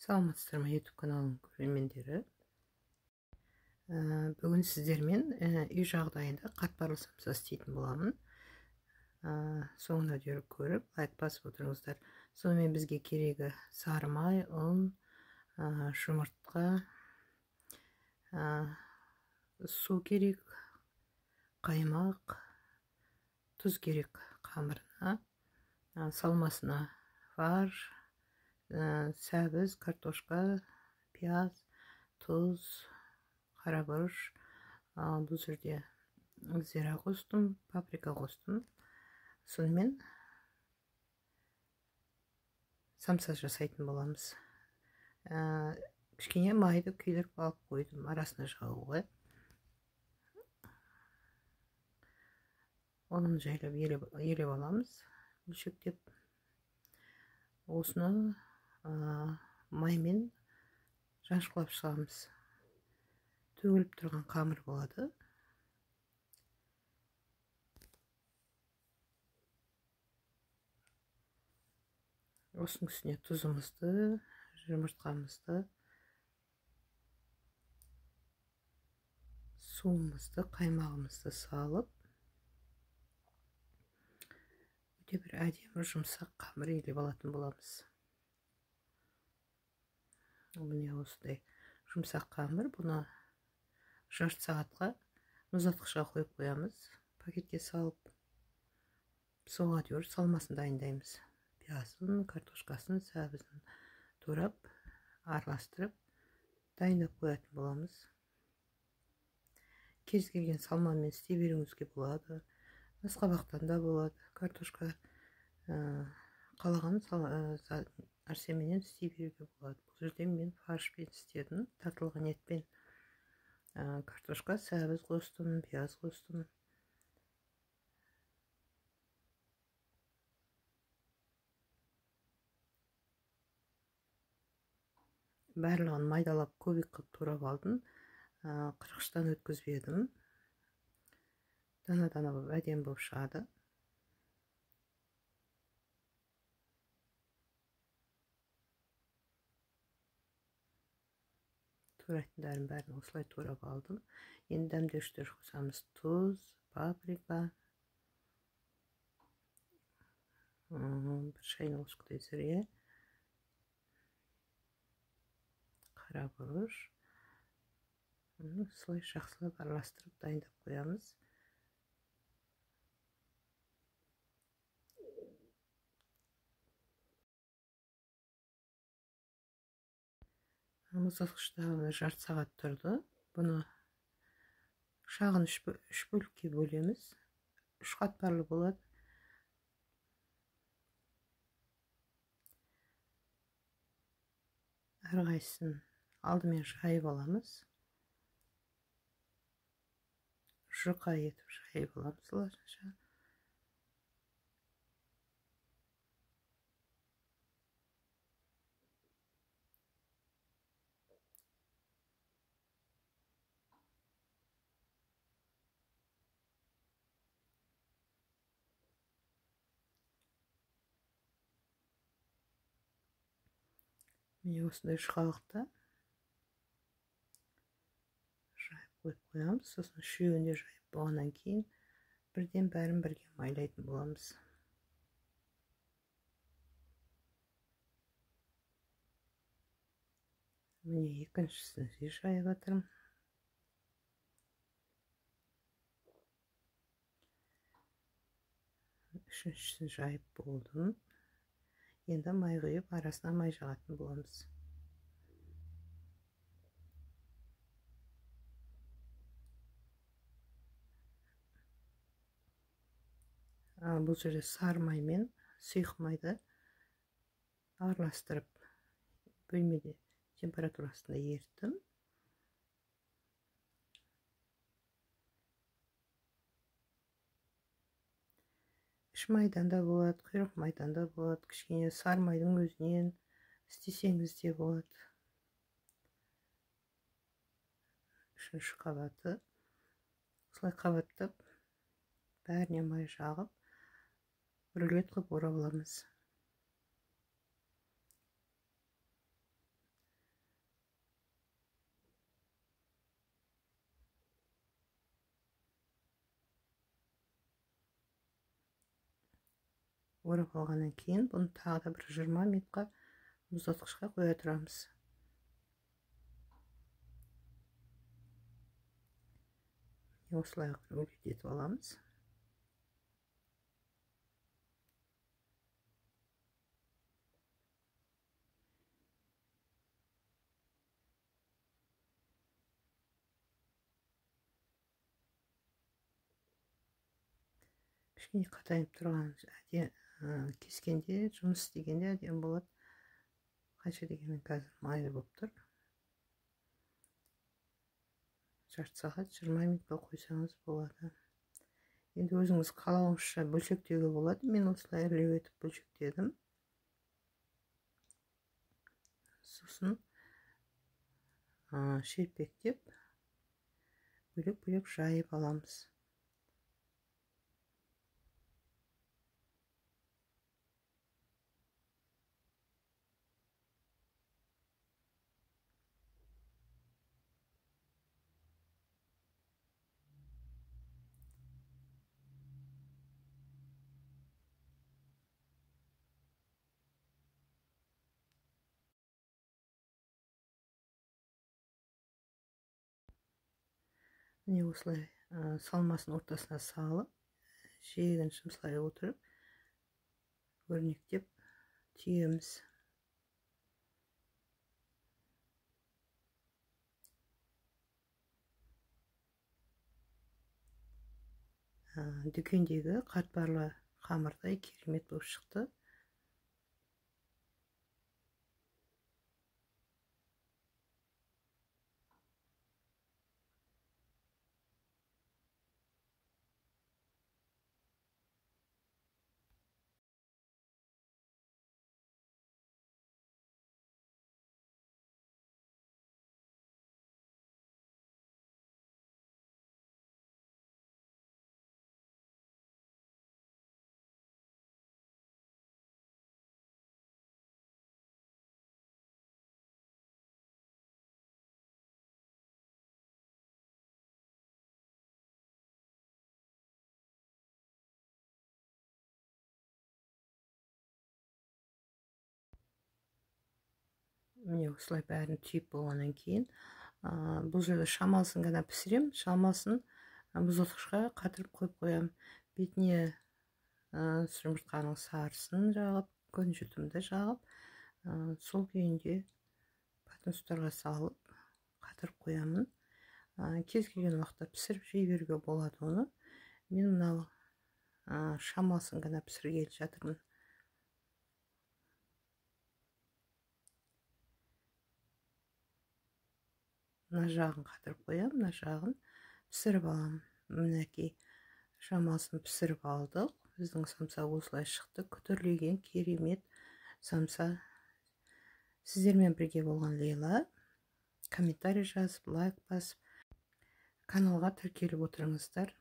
Саламатсыздар ма, YouTube каналының көрермендері. Бүгін сіздермен үй жағдайында қатпарлы самса істейтін боламын. Соңына дейін көріп, лайк басып отырыңыздар. Сонымен бізге керегі сары май, ұн, жұмыртқа, су керек, қаймақ, тұз керек қамырына, салмасына фарш, сәбіз, картошка, пияз, тұз, қарабұрыш, бұл жерде зира қостым, паприка қостым. Сонымен самса жасайтын боламыз. Кішкене майды күйдіріп алып қойдым, арасына жағуға. Оны жайлап елеп аламыз, бөлшектеп. Осыны маймен жаншқылап шығамыз. Төгіліп тұрған қамыр болады. Осының үстіне тұзымызды, жұмыртқамызды, суымызды, қаймағымызды салып, өте бір әдемі жұмсақ қамыр елеп алатын боламыз. Міне осындай жұмсақ қамыр. Бұны жарты сағатқа мұздатқышқа қойып қоямыз. Пакетке салып, соңға дейін салмасын дайындаймыз. Пиязын, картошкасын, сәбізін турап, араластырып, дайындап қоятын боламыз. Кез келген салмамен істей беруіңізге болады. Асқабақтан да болады. Картошка қалаған нәрсеменен істей беруге болады. Бұл жерде мен фаршпен істедім, тартылған етпен. Картошка, сәбіз қостым, пияз қостым. Барлығын майдалап, көбік қылып турап алдым. Қырғыштан өткізбедім. Дана-дана болып, әдемі болып шығады. Турайтындарын бәрін осылай турап алдым. Енді дәмдеушілер қосамыз: тұз, паприка, бір шайын ложкадай зіре, қарабұрыш. Осылай жақсылап араластырып дайындап қоямыз. Мұздатқышта жарты сағат тұрды. Бұны шағын үш бөлікке бөлеміз. 3 қатпарлы болады. Әрқайсысын алдымен жайып аламыз. Жұқа етіп жайып аламыз лашынша. Міне осындай жұқалықта жайып қойып қоямыз. Сосын үшеуінде жайып болғаннан кейін бірден бәрін бірге майлайтын боламыз. Міне екіншісін жайып жатырмын. Үшіншісін жайып болдым. Енді май құйып, арасына май жағатын боламыз. Бұл жерде сары май мен сұйық майды араластырып, бөлмеде температурасында еріттім. Үш майдан да болады, құйрық майдан да болады. Кішкене сары майдың өзінен істесеңіз де болады. Үшінші қабаты. Осылай қабаттап, бәріне май жағып, рулет қылып орап аламыз. орап алғаннан кейін бұны тағы да бір 20 минутқа мұздатқышқа қоя тұрамыз. Осылай өңдетіп аламыз. Кішкене қатайып тұрған кескенде, жұмыс істегенде әдемі болады. Қанша дегенмен қазір майлы болып тұр. Жарты сағат 20 минутқа қойсаңыз болады. Енді өзіңіз қалауыңызша бөлшектеуге болады. Мен осылай ірілеу етіп бөлшектедім. Сосын шелпектеп бөлек-бөлек жайып аламыз. Міне осылай салмасын ортасына салып, жиегін шымсылай отырып, өрнектеп түйеміз. Дүкендегі қатпарлы қамырдай керемет болып шықты. Міне осылай бәрін түйіп болғаннан кейін, бұл жерде шамасын ғана пісірем. Шамасын мұздатқышқа қатырып қойып қоям. Бетіне жұмыртқаның сарысын жағып, күнжітімді жағып, сол күйінде патынстарға салып қатырып қоямын. Кез келген уақытта пісіріп жей беруге болады оны. Мен мынау шамасын ғана пісіргелі жатырмын. Мына жағын қатырып қоям, мына жағын пісіріп алам. Мінекей шамасын пісіріп алдық. Біздің самса осылай шықты. Күтірлеген керемет самса. Сіздермен бірге болған Лейла. Комментарий жазып, лайк басып, каналға тіркеліп отырыңыздар.